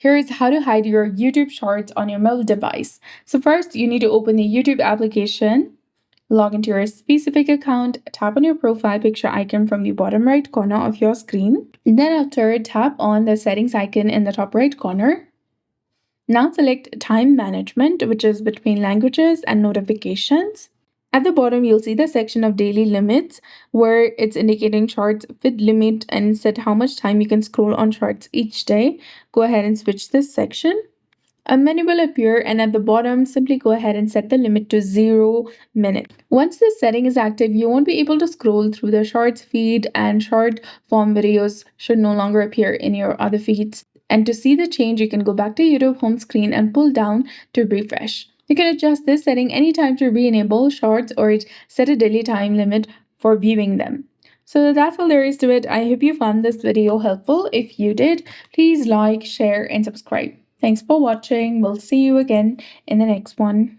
Here's how to hide your YouTube Shorts on your mobile device. So first, you need to open the YouTube application, log into your specific account, tap on your profile picture icon from the bottom right corner of your screen. Then after, tap on the settings icon in the top right corner. Now select time management, which is between languages and notifications. At the bottom, you'll see the section of daily limits where it's indicating Shorts with limit and set how much time you can scroll on Shorts each day. Go ahead and switch this section. A menu will appear, and at the bottom, simply go ahead and set the limit to 0 minutes. Once this setting is active, you won't be able to scroll through the Shorts feed, and short form videos should no longer appear in your other feeds. And to see the change, you can go back to YouTube home screen and pull down to refresh. You can adjust this setting anytime to re-enable Shorts or set a daily time limit for viewing them. So that's all there is to it. I hope you found this video helpful. If you did, please like, share, and subscribe. Thanks for watching. We'll see you again in the next one.